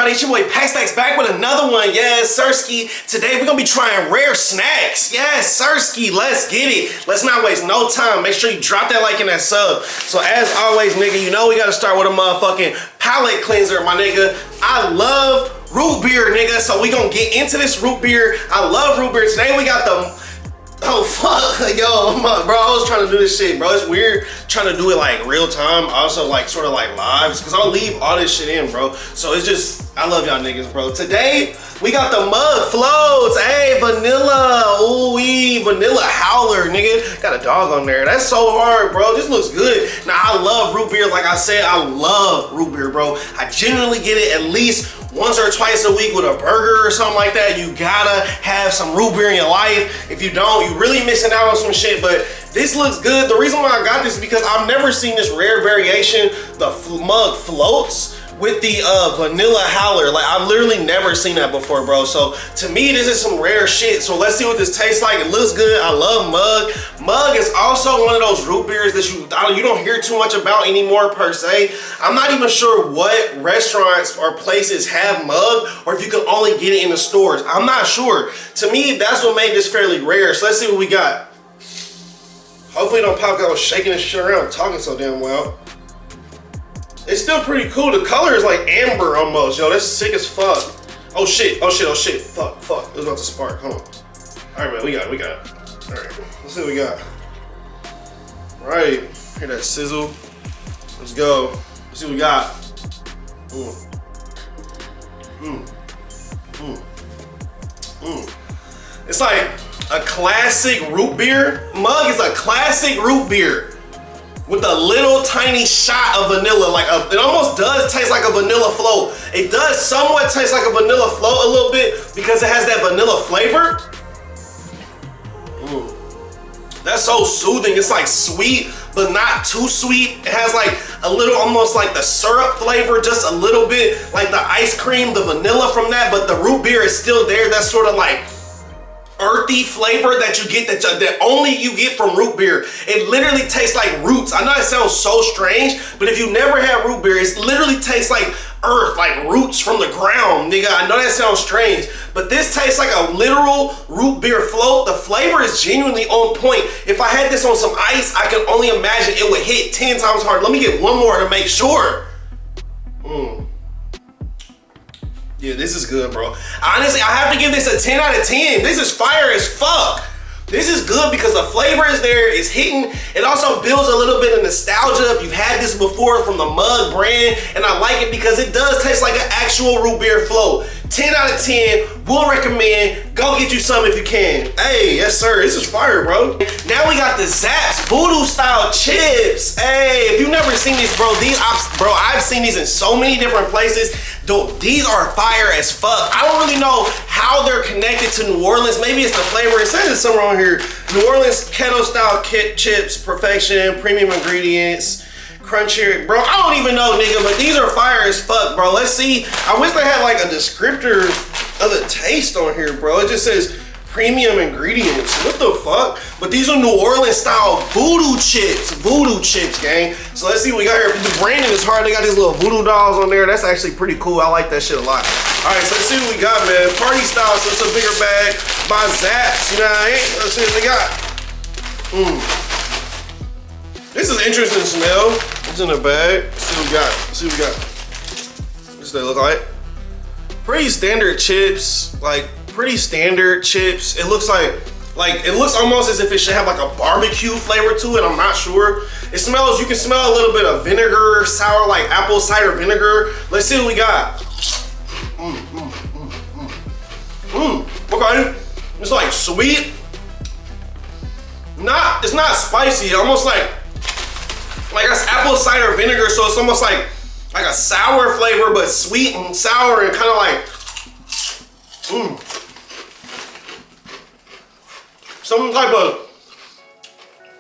everybody? It's your boy Packstacks back with another one. Yes, Sirski. Today we're gonna be trying rare snacks. Yes, Sirski. Let's get it. Let's not waste no time. Make sure you drop that like and that sub. So as always, nigga, you know we gotta start with a motherfucking palate cleanser, my nigga. I love root beer, nigga. So we gonna get into this root beer. I love root beer. Today we got the oh fuck, yo, bro, I was trying to do this shit, bro. It's weird trying to do it like real time, also like sort of like lives, because I'll leave all this shit in, bro. So it's just, I love y'all niggas, bro. Today, we got the mug floats. Hey, vanilla, ooh-wee, vanilla howler, nigga. Got a dog on there. That's so hard, bro. This looks good. Now, I love root beer. Like I said, I love root beer, bro. I generally get it at least once or twice a week with a burger or something like that. You gotta have some root beer in your life. If you don't, you really missing out on some shit. But this looks good. The reason why I got this is because I've never seen this rare variation, the mug floats with the vanilla howler. Like, I've literally never seen that before, bro. So to me, this is some rare shit. So let's see what this tastes like. It looks good. I love Mug. Mug is also one of those root beers that you don't hear too much about anymore per se. I'm not even sure what restaurants or places have Mug, or if you can only get it in the stores. I'm not sure. To me, that's what made this fairly rare. So let's see what we got. Hopefully it don't pop because I was shaking this shit around talking so damn well. It's still pretty cool. The color is like amber almost. Yo, that's sick as fuck. Oh shit, oh shit, oh shit. Fuck. It was about to spark. Hold on. All right, man, we got it. All right, let's see what we got. All right, hear that sizzle. Let's go. Let's see what we got. It's like a classic root beer. Mug is a classic root beer with a little tiny shot of vanilla. It almost does taste like a vanilla float. It does somewhat taste like a vanilla float a little bit because it has that vanilla flavor. That's so soothing. It's like sweet, but not too sweet. It has like a little, almost like the syrup flavor, just a little bit, like the ice cream, the vanilla from that, but the root beer is still there. That's sort of like earthy flavor that you get that only you get from root beer. It literally tastes like roots. I know it sounds so strange, but if you never had root beer, it literally tastes like earth, like roots from the ground, nigga. I know that sounds strange, but this tastes like a literal root beer float. The flavor is genuinely on point. If I had this on some ice, I can only imagine it would hit 10 times harder. Let me get one more to make sure. Yeah, this is good, bro. Honestly, I have to give this a 10 out of 10. This is fire as fuck. This is good because the flavor is there, it's hitting. It also builds a little bit of nostalgia if you've had this before from the Mug brand, and I like it because it does taste like an actual root beer float. 10 out of 10, will recommend. Go get you some if you can. Hey, yes sir, this is fire, bro. Now we got the Zapp's Voodoo style chips. Hey, if you've never seen these, bro, I've seen these in so many different places. Dude, these are fire as fuck. I don't really know how they're connected to New Orleans. Maybe it's the flavor. It says it somewhere on here. New Orleans keto style chips, perfection, premium ingredients, crunchy. Bro, I don't even know, nigga, but these are fire as fuck, bro. Let's see. I wish they had like a descriptor of the taste on here, bro. It just says premium ingredients. What the fuck? But these are New Orleans style voodoo chips, gang. So let's see what we got here. The branding is hard. They got these little voodoo dolls on there. That's actually pretty cool. I like that shit a lot. All right, so let's see what we got, man. Party style, so it's a bigger bag by Zapp's, you know what I mean? Let's see what they got. This is interesting smell. It's in a bag. Let's see what we got. Let's see what we got. What's they look like? Pretty standard chips, like pretty standard chips. It looks like it looks almost as if it should have like a barbecue flavor to it. I'm not sure. It smells, you can smell a little bit of vinegar, sour, like apple cider vinegar. Let's see what we got. Okay, it's like sweet. It's not spicy. Almost like it's apple cider vinegar, so it's almost like a sour flavor, but sweet and sour and kind of like some type of,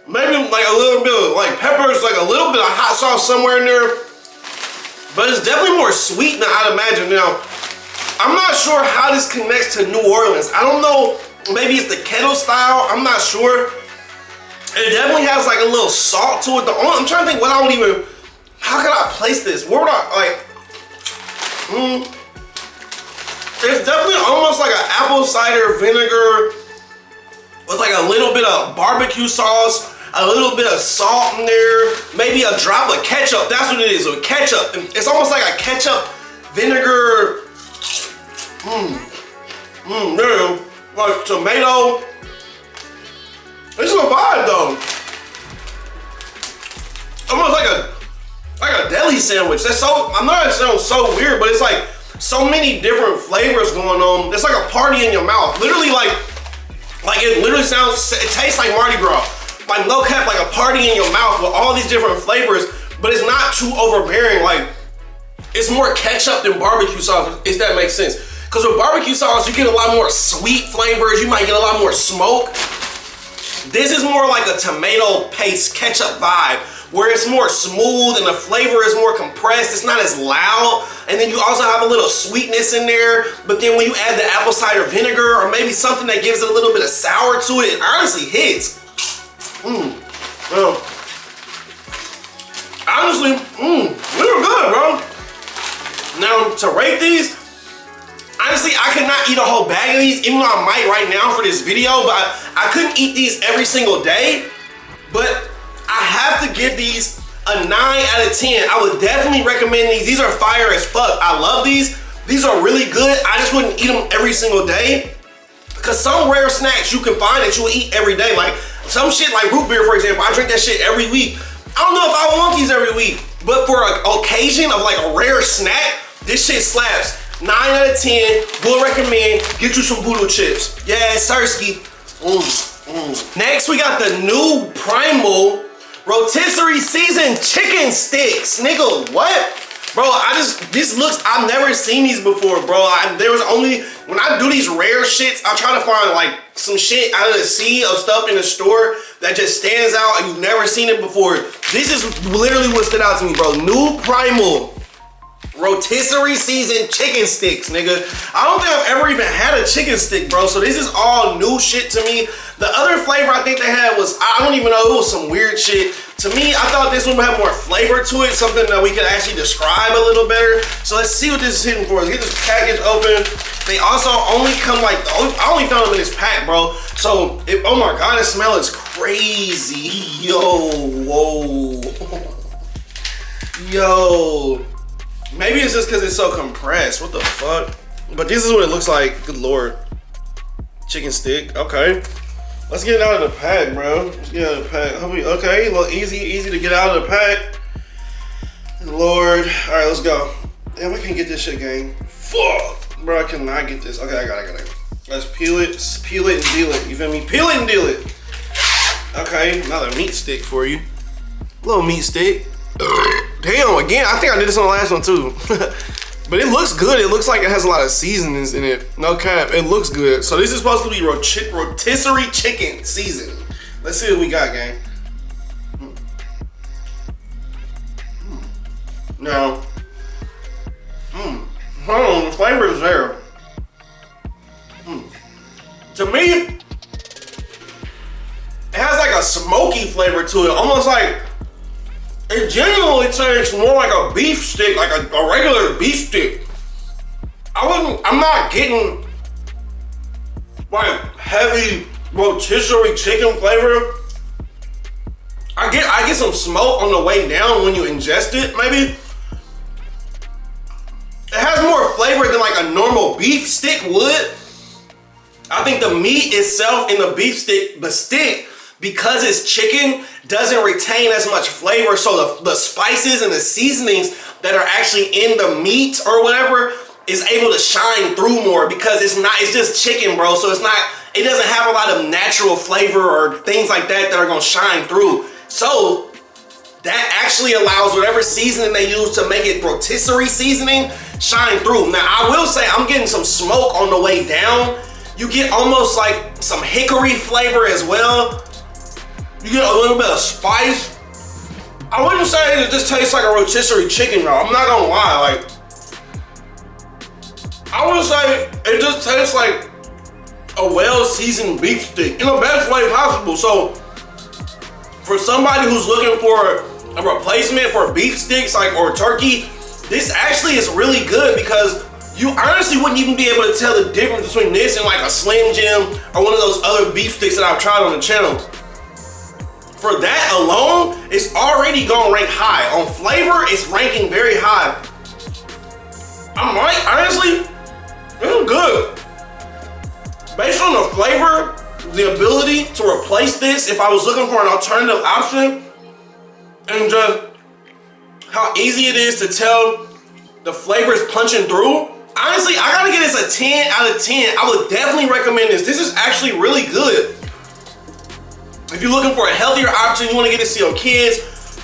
maybe like a little bit of like peppers, like a little bit of hot sauce somewhere in there, but it's definitely more sweet than I'd imagine. Now, I'm not sure how this connects to New Orleans. I don't know, maybe it's the kettle style, I'm not sure. It definitely has like a little salt to it. I'm trying to think how could I place this? Where would I, like, It's definitely almost like an apple cider vinegar with like a little bit of barbecue sauce, a little bit of salt in there, maybe a drop of ketchup. That's what it is, with ketchup. It's almost like a ketchup vinegar. There, like tomato. This is a vibe though. Almost like a deli sandwich. That's so, I'm not, it sounds so weird, but it's like so many different flavors going on. It's like a party in your mouth. Literally like it literally sounds, it tastes like Mardi Gras. Like no cap, like a party in your mouth with all these different flavors, but it's not too overbearing. Like it's more ketchup than barbecue sauce, if that makes sense. Because with barbecue sauce, you get a lot more sweet flavors. You might get a lot more smoke. This is more like a tomato paste ketchup vibe, where it's more smooth and the flavor is more compressed. It's not as loud. And then you also have a little sweetness in there. But then when you add the apple cider vinegar or maybe something that gives it a little bit of sour to it, it honestly hits. Well, honestly, they're good, bro. Now, to rate these, honestly, I could not eat a whole bag of these, even though I might right now for this video, but I couldn't eat these every single day. But I have to give these a 9 out of 10. I would definitely recommend these. These are fire as fuck. I love these. These are really good. I just wouldn't eat them every single day. Because some rare snacks you can find that you will eat every day. Like some shit like root beer, for example. I drink that shit every week. I don't know if I want these every week. But for an occasion of like a rare snack, this shit slaps. 9 out of 10. Will recommend. Get you some Voodoo chips. Yeah, Sirski. Next, we got the new Primal Rotisserie Seasoned Chicken Sticks. Nigga, what? Bro, I've never seen these before, bro. There was only, when I do these rare shits, I try to find like some shit out of the sea of stuff in the store that just stands out and you've never seen it before. This is literally what stood out to me, bro. New Primal Rotisserie Seasoned Chicken Sticks, nigga. I don't think I've ever even had a chicken stick, bro. So this is all new shit to me. The other flavor I think they had was, I don't even know, it was some weird shit. To me, I thought this one would have more flavor to it, something that we could actually describe a little better. So let's see what this is hitting for. Let's get this package open. They also only come like, I only found them in this pack, bro. So, oh my God, the smell is crazy. Yo, whoa. Yo. Maybe it's just because it's so compressed. What the fuck? But this is what it looks like. Good Lord. Chicken stick. Okay. Let's get it out of the pack, bro. Let's get it out of the pack. Okay, well, easy to get out of the pack. Lord. All right, let's go. Damn, I can't get this shit, gang. Fuck. Bro, I cannot get this. Okay, I got it. Let's peel it and deal it. You feel me? Peel it and deal it. Okay, another meat stick for you. Little meat stick. Damn, again, I think I did this on the last one too. But it looks good. It looks like it has a lot of seasonings in it. No cap, it looks good. So this is supposed to be rotisserie chicken seasoning. Let's see what we got, gang. Now, hold on, the flavor is there. To me, it has like a smoky flavor to it, almost like, it genuinely tastes more like a beef stick, like a regular beef stick. I'm not getting like heavy rotisserie chicken flavor. I get some smoke on the way down when you ingest it, maybe. It has more flavor than like a normal beef stick would. I think the meat itself in the beef stick, the stick, because it's chicken, doesn't retain as much flavor, so the spices and the seasonings that are actually in the meat or whatever is able to shine through more because it's just chicken, bro. So it doesn't have a lot of natural flavor or things like that are gonna shine through. So that actually allows whatever seasoning they use to make it rotisserie seasoning shine through. Now, I will say I'm getting some smoke on the way down. You get almost like some hickory flavor as well. You get a little bit of spice. I wouldn't say it just tastes like a rotisserie chicken though. I'm not gonna lie, like, I would say it just tastes like a well-seasoned beef stick in the best way possible. So for somebody who's looking for a replacement for beef sticks, like, or turkey, this actually is really good because you honestly honestly wouldn't even be able to tell the difference between this and like a Slim Jim or one of those other beef sticks that I've tried on the channel. For that alone, it's already gonna rank high. On flavor, it's ranking very high. I'm like, honestly, it's good. Based on the flavor, the ability to replace this if I was looking for an alternative option, and just how easy it is to tell the flavor is punching through. Honestly, I gotta give this a 10 out of 10. I would definitely recommend this. This is actually really good. If you're looking for a healthier option, you wanna get this to your kids,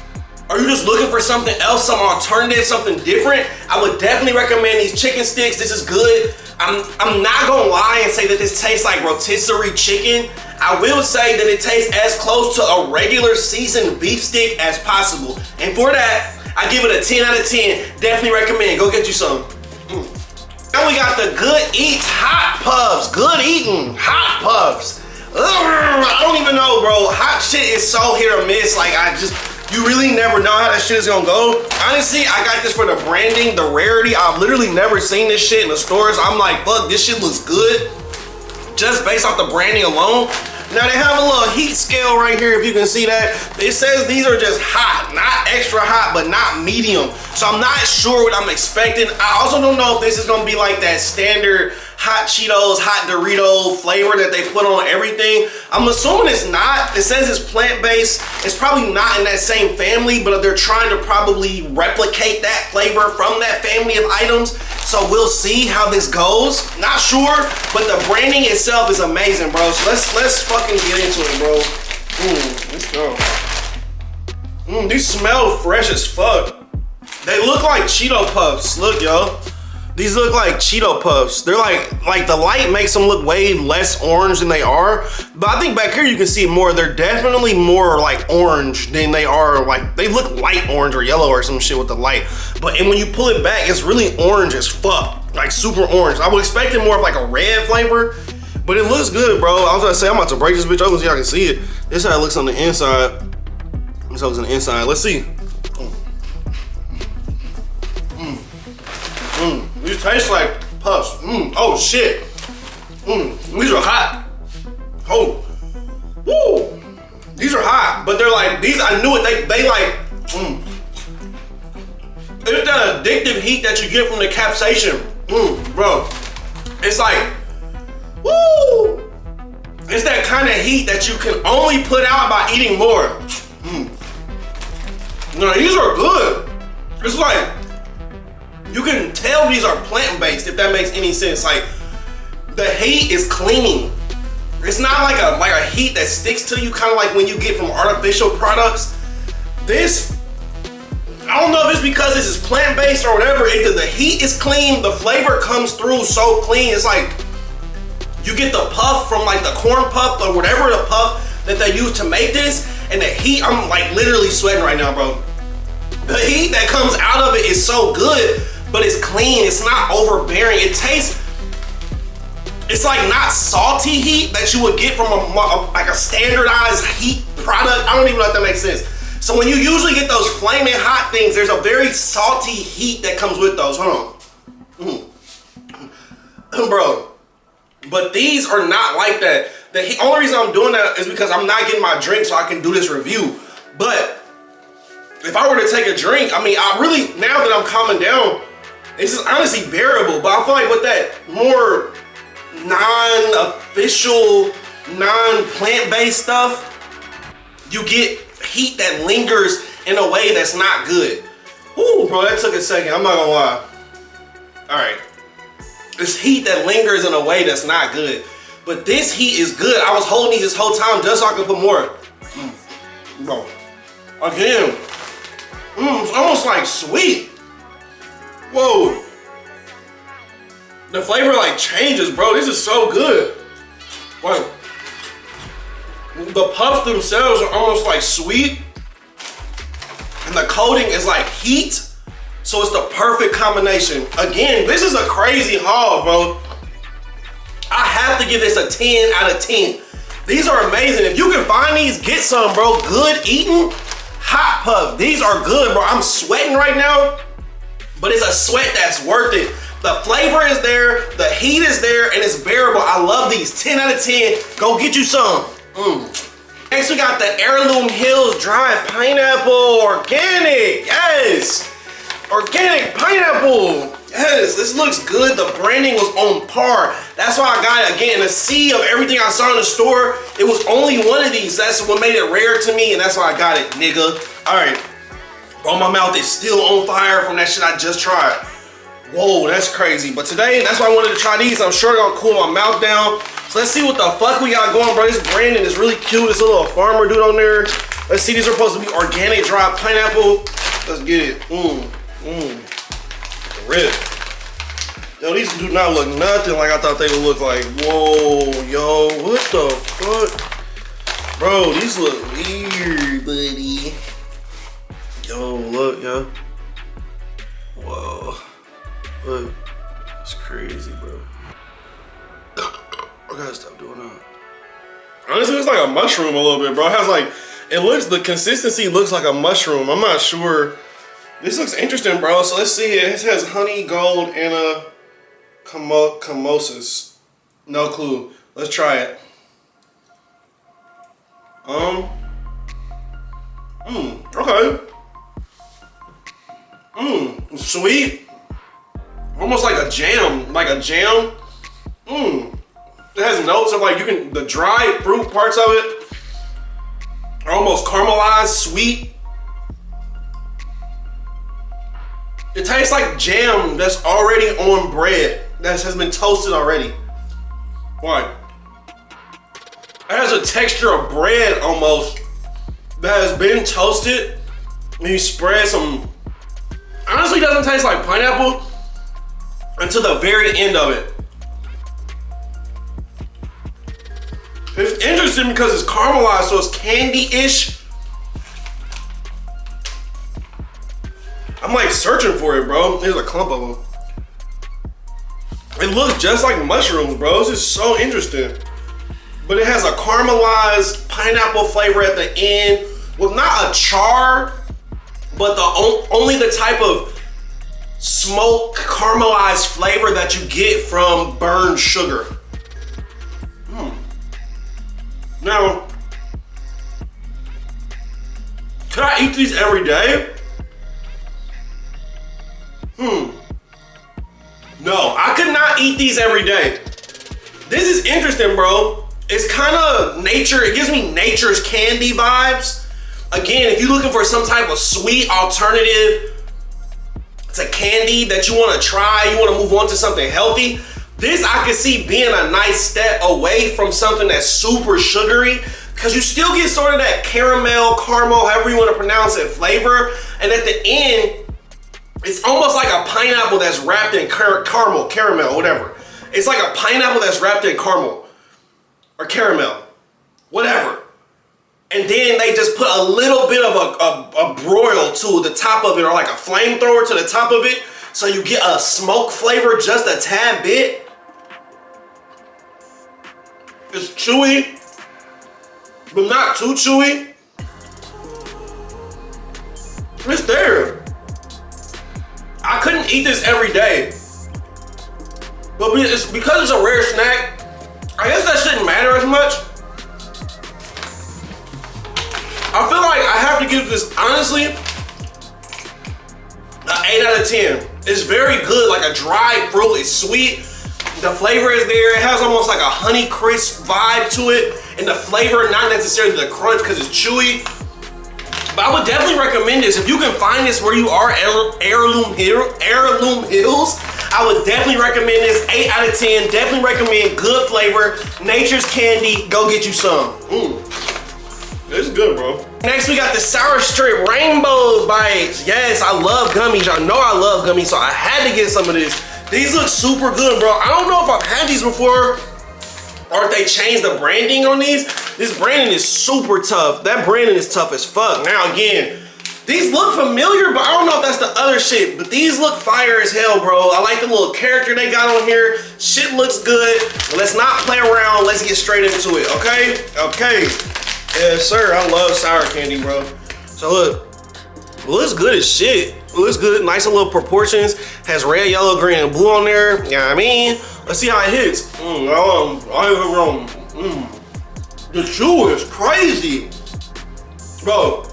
or you're just looking for something else, some alternative, something different, I would definitely recommend these chicken sticks. This is good. I'm not gonna lie and say that this tastes like rotisserie chicken. I will say that it tastes as close to a regular seasoned beef stick as possible. And for that, I give it a 10 out of 10. Definitely recommend. Go get you some. Now we got the Good Eats Hot Puffs. Good eating hot puffs. I don't even know, bro. Hot shit is so hit or miss. Like, you really never know how that shit is gonna go. Honestly, I got this for the branding, the rarity. I've literally never seen this shit in the stores. I'm like, fuck, this shit looks good. Just based off the branding alone. Now they have a little heat scale right here, if you can see that. It says these are just hot, not extra hot, but not medium. So I'm not sure what I'm expecting. I also don't know if this is gonna be like that standard hot Cheetos, hot Dorito flavor that they put on everything. I'm assuming it's not. It says it's plant-based. It's probably not in that same family, but they're trying to probably replicate that flavor from that family of items. So we'll see how this goes. Not sure, but the branding itself is amazing, bro. So let's fucking get into it, bro. Let's go. These smell fresh as fuck. They look like Cheeto Puffs. Look, yo. These look like Cheeto Puffs. They're like the light makes them look way less orange than they are. But I think back here you can see more. They're definitely more like orange than they are. Like, they look light orange or yellow or some shit with the light. And when you pull it back, it's really orange as fuck. Like super orange. I would expect it more of like a red flavor, but it looks good, bro. I was gonna say, I'm about to break this bitch open so y'all can see it. This is how it looks on the inside. This looks on the inside. Let's see. These taste like puffs. Oh shit. These are hot. Oh. Woo. These are hot, but they're like, these, I knew it, they like, it's that addictive heat that you get from the capsaicin. Bro. It's like, woo. It's that kind of heat that you can only put out by eating more. No, these are good. It's like, you can tell these are plant-based, if that makes any sense. Like, the heat is clean. It's not like a heat that sticks to you, kind of like when you get from artificial products. This, I don't know if it's because this is plant-based or whatever, the heat is clean, the flavor comes through so clean. It's like, you get the puff from like the corn puff or whatever the puff that they use to make this, and the heat, I'm like literally sweating right now, bro. The heat that comes out of it is so good, but it's clean, it's not overbearing. It tastes, it's like not salty heat that you would get from like a standardized heat product. I don't even know if that makes sense. So when you usually get those flaming hot things, there's a very salty heat that comes with those. Hold on. Bro, but these are not like that. The only reason I'm doing that is because I'm not getting my drink so I can do this review. But if I were to take a drink, I mean, I really, now that I'm calming down, it's just honestly bearable. But I feel like with that more non-official, non-plant-based stuff, you get heat that lingers in a way that's not good. Ooh, bro, that took a second. I'm not gonna lie. All right. It's heat that lingers in a way that's not good. But this heat is good. I was holding these this whole time just so I could put more. Bro. Again. It's almost like sweet. Whoa. The flavor like changes, bro. This is so good. Like, the puffs themselves are almost like sweet, and the coating is like heat, so it's the perfect combination. Again, this is a crazy haul, bro. I have to give this a 10 out of 10. These are amazing. If you can find these, get some, bro. Good eating hot puffs. These are good, bro. I'm sweating right now, but it's a sweat that's worth it. The flavor is there, the heat is there, and it's bearable. I love these. 10 out of 10. Go get you some. Next, we got the Heirloom Hills Dried Pineapple Organic. Yes. Organic pineapple. Yes, this looks good. The branding was on par. That's why I got it. Again, in a sea of everything I saw in the store, it was only one of these. That's what made it rare to me, and that's why I got it, nigga. All right. Bro, my mouth is still on fire from that shit I just tried. Whoa, that's crazy. But today, that's why I wanted to try these. I'm sure they're gonna cool my mouth down. So let's see what the fuck we got going, bro. This branding is really cute. This little farmer dude on there. Let's see, these are supposed to be organic dried pineapple. Let's get it. Rip. Yo, these do not look nothing like I thought they would look like. Whoa, yo, what the fuck? Bro, these look weird, buddy. Yo, look, yo. Whoa. Look. That's crazy, bro. I gotta stop doing that. Honestly, it's like a mushroom a little bit, bro. It has like, the consistency looks like a mushroom. I'm not sure. This looks interesting, bro. So let's see. It says honey, gold, and a camosis. No clue. Let's try it. Okay. Sweet. Almost like a jam. It has notes of like the dried fruit parts of it are almost caramelized, sweet. It tastes like jam that's already on bread that has been toasted already. What? It has a texture of bread almost that has been toasted. And you spread some. Honestly, it doesn't taste like pineapple until the very end of it. It's interesting because it's caramelized, so it's candy-ish. I'm like searching for it, bro. There's a clump of them. It looks just like mushrooms, bro. This is so interesting. But it has a caramelized pineapple flavor at the end with not a char, but only the type of smoked caramelized flavor that you get from burned sugar. Now, could I eat these every day? No, I could not eat these every day. This is interesting, bro. It's kind of nature. It gives me nature's candy vibes. Again, if you're looking for some type of sweet alternative to candy that you want to try, you want to move on to something healthy, this I could see being a nice step away from something that's super sugary, because you still get sort of that caramel, however you want to pronounce it, flavor. And at the end, it's almost like a pineapple that's wrapped in caramel, whatever. It's like a pineapple that's wrapped in caramel or caramel, whatever. And then they just put a little bit of a broil to the top of it, or like a flamethrower to the top of it, so you get a smoke flavor just a tad bit. It's chewy, but not too chewy. It's there. I couldn't eat this every day, but because it's a rare snack, I guess that shouldn't matter as much. I feel like I have to give this, honestly, an 8 out of 10. It's very good, like a dried fruit. It's sweet. The flavor is there. It has almost like a Honey Crisp vibe to it, and the flavor, not necessarily the crunch because it's chewy. But I would definitely recommend this. If you can find this where you are, Heirloom Hills, I would definitely recommend this. 8 out of 10. Definitely recommend. Good flavor. Nature's candy. Go get you some. It's good, bro. Next, we got the Sour Strip Rainbow Bites. Yes, I love gummies. Y'all know I love gummies, so I had to get some of this. These look super good, bro. I don't know if I've had these before or if they changed the branding on these. This branding is super tough. That branding is tough as fuck. Now, again, these look familiar, but I don't know if that's the other shit. But these look fire as hell, bro. I like the little character they got on here. Shit looks good. Let's not play around. Let's get straight into it, okay? Okay. Yes, sir. I love sour candy, bro. So look, it looks good as shit. It looks good, nice and little proportions. Has red, yellow, green, and blue on there. You know what I mean? Let's see how it hits. The chew is crazy. Bro,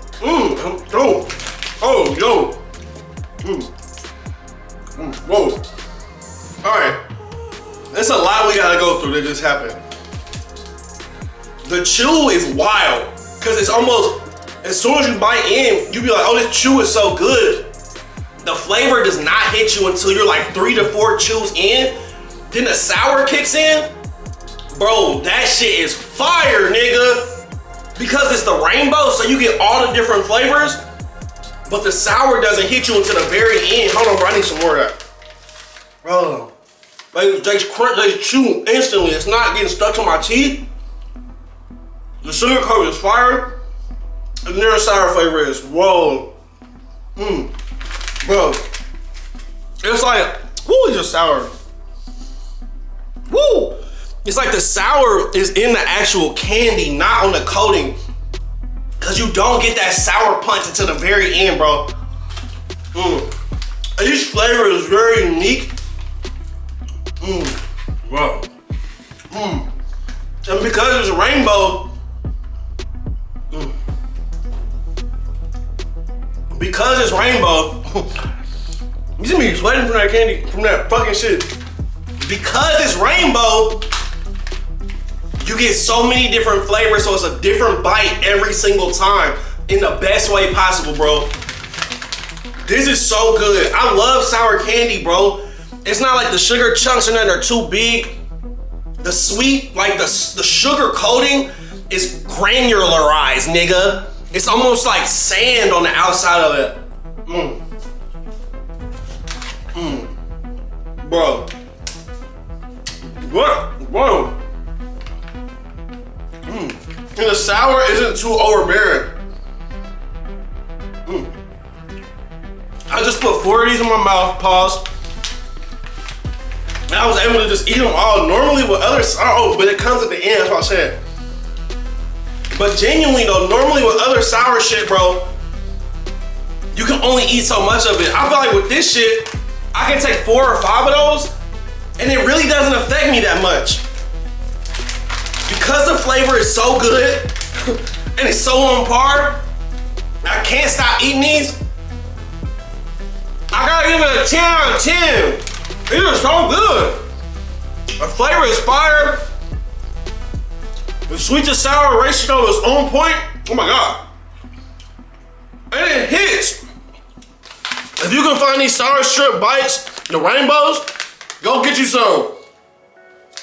whoa. All right, there's a lot we gotta go through that just happened. The chew is wild, cause it's almost, as soon as you bite in, you be like, oh, this chew is so good. The flavor does not hit you until you're like 3 to 4 chews in. Then the sour kicks in. Bro, that shit is fire, nigga. Because it's the rainbow, so you get all the different flavors, but the sour doesn't hit you until the very end. Hold on, bro, I need some more of that. Bro, they chew instantly. It's not getting stuck to my teeth. The sugar coat is fire. And then the sour flavor is, whoa. Bro, it's like, woo, it's just sour. Woo! It's like the sour is in the actual candy, not on the coating. Cause you don't get that sour punch until the very end, bro. Each flavor is very unique. Bro. And because it's rainbow, you see me sweating from that candy, from that fucking shit. Because it's rainbow, you get so many different flavors, so it's a different bite every single time in the best way possible, bro. This is so good. I love sour candy, bro. It's not like the sugar chunks in there are too big. The sweet, like the sugar coating is granularized, nigga. It's almost like sand on the outside of it. Bro. What? Whoa. And the sour isn't too overbearing. I just put 4 of these in my mouth, pause. And I was able to just eat them all. Normally with other sour, but it comes at the end, that's what I said. But genuinely though, normally with other sour shit, bro, you can only eat so much of it. I feel like with this shit, I can take 4 or 5 of those, and it really doesn't affect me that much. Because the flavor is so good, and it's so on par, I can't stop eating these. I gotta give it a 10 out of 10. These are so good. The flavor is fire. The sweet to sour ratio is on point. Oh my God. And it hits. If you can find these sour strip bites, the rainbows, go get you some.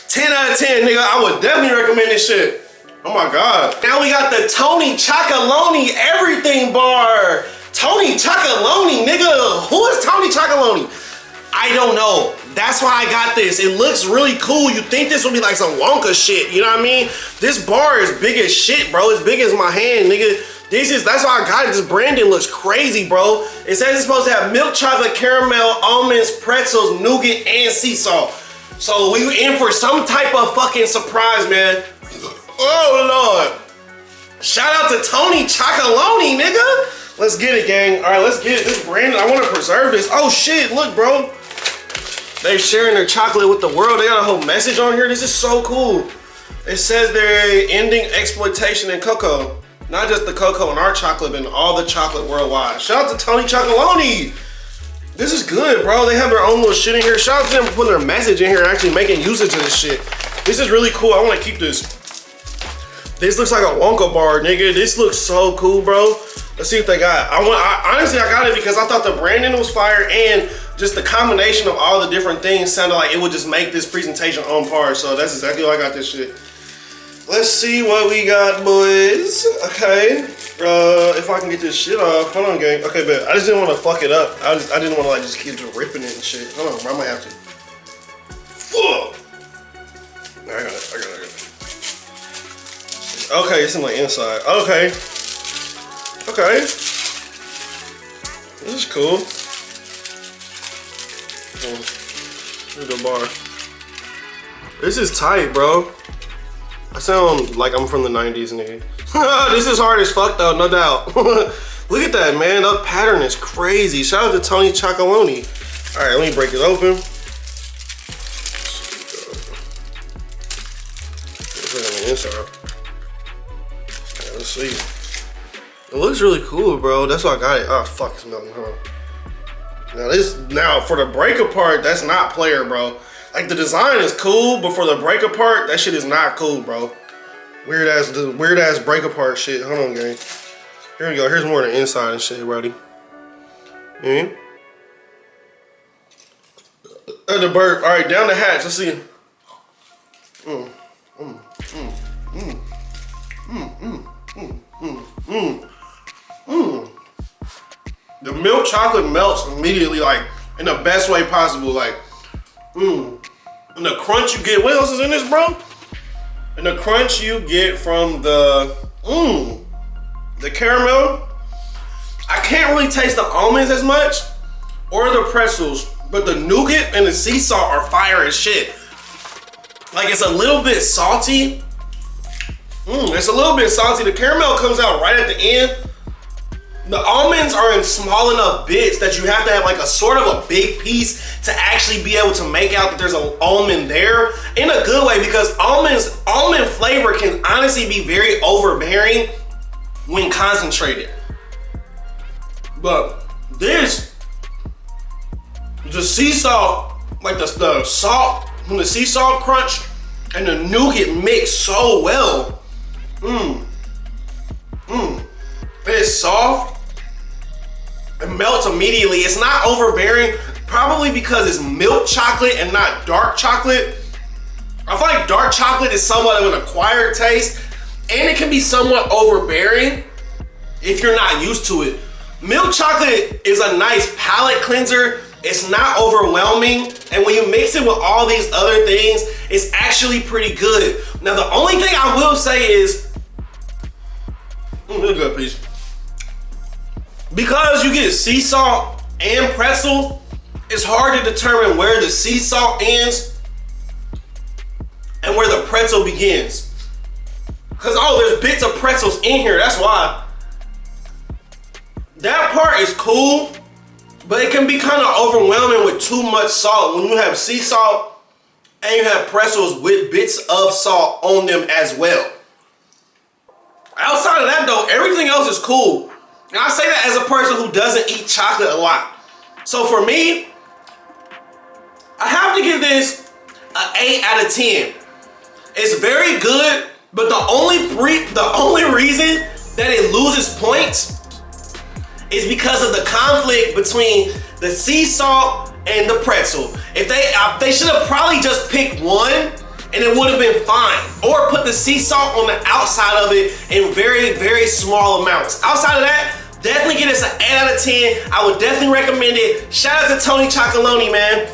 10 out of 10, nigga. I would definitely recommend this shit. Oh my God. Now we got the Tony Chocolonely everything bar. Tony Chocolonely, nigga. Who is Tony Chocolonely? I don't know. That's why I got this. It looks really cool. You think this would be like some Wonka shit, you know what I mean? This bar is big as shit, bro. It's big as my hand, nigga. That's why I got it. This branding looks crazy, bro. It says it's supposed to have milk chocolate, caramel, almonds, pretzels, nougat, and sea salt. So we in for some type of fucking surprise, man. Oh, Lord. Shout out to Tony Chocolonely, nigga. Let's get it, gang. All right, let's get it. This brand, I want to preserve this. Oh, shit. Look, bro. They're sharing their chocolate with the world. They got a whole message on here. This is so cool. It says they're ending exploitation in cocoa. Not just the cocoa in our chocolate, but in all the chocolate worldwide. Shout out to Tony Chocolonely. This is good, bro. They have their own little shit in here. Shout out to them for putting their message in here and actually making usage of this shit. This is really cool. I want to keep this. This looks like a Wonka bar, nigga. This looks so cool, bro. Let's see what they got. Honestly, I got it because I thought the branding was fire and just the combination of all the different things sounded like it would just make this presentation on par. So that's exactly why I got this shit. Let's see what we got, boys. Okay. If I can get this shit off. Hold on, gang. Okay, but I just didn't want to fuck it up. I didn't want to like just keep ripping it and shit. Hold on, bro. I might have to. Fuck. I got it. Okay, it's in my inside. Okay. Okay. This is cool. Here's the bar. This is tight, bro. I sound like I'm from the 90s, nigga. This is hard as fuck though, no doubt. Look at that, man. That pattern is crazy. Shout out to Tony Chocolonely. All right, let me break it open. Let's look on the inside. Let's see. It looks really cool, bro. That's why I got it. Oh, fuck, it's melting, huh? Now for the breaker part, that's not player, bro. Like the design is cool, but for the breaker part, that shit is not cool, bro. Weird ass breaker part shit. Hold on, gang. Here we go. Here's more of the inside and shit, buddy. And the bird. All right, down the hatch. Let's see. The milk chocolate melts immediately, like in the best way possible. Like, and the crunch you get. What else is in this, bro? And the crunch you get from the caramel. I can't really taste the almonds as much or the pretzels, but the nougat and the sea salt are fire as shit. Like it's a little bit salty. It's a little bit salty. The caramel comes out right at the end. The almonds are in small enough bits that you have to have like a sort of a big piece to actually be able to make out that there's an almond there in a good way, because almond flavor can honestly be very overbearing when concentrated. But this, the sea salt, like the salt from the sea salt crunch and the nougat mix so well. It's soft. It melts immediately. It's not overbearing, probably because it's milk chocolate and not dark chocolate. I feel like dark chocolate is somewhat of an acquired taste, and it can be somewhat overbearing if you're not used to it. Milk chocolate is a nice palate cleanser. It's not overwhelming, and when you mix it with all these other things, it's actually pretty good. Now, the only thing I will say is, look good, please. Because you get sea salt and pretzel, it's hard to determine where the sea salt ends and where the pretzel begins. Because, there's bits of pretzels in here, that's why. That part is cool, but it can be kind of overwhelming with too much salt when you have sea salt and you have pretzels with bits of salt on them as well. Outside of that though, everything else is cool. And I say that as a person who doesn't eat chocolate a lot. So for me, I have to give this an 8 out of 10. It's very good, but the only reason that it loses points is because of the conflict between the sea salt and the pretzel. If they should have probably just picked one and it would have been fine. Or put the sea salt on the outside of it in very, very small amounts. Outside of that, definitely get us an 8 out of 10. I would definitely recommend it. Shout out to Tony Chocolonely, man.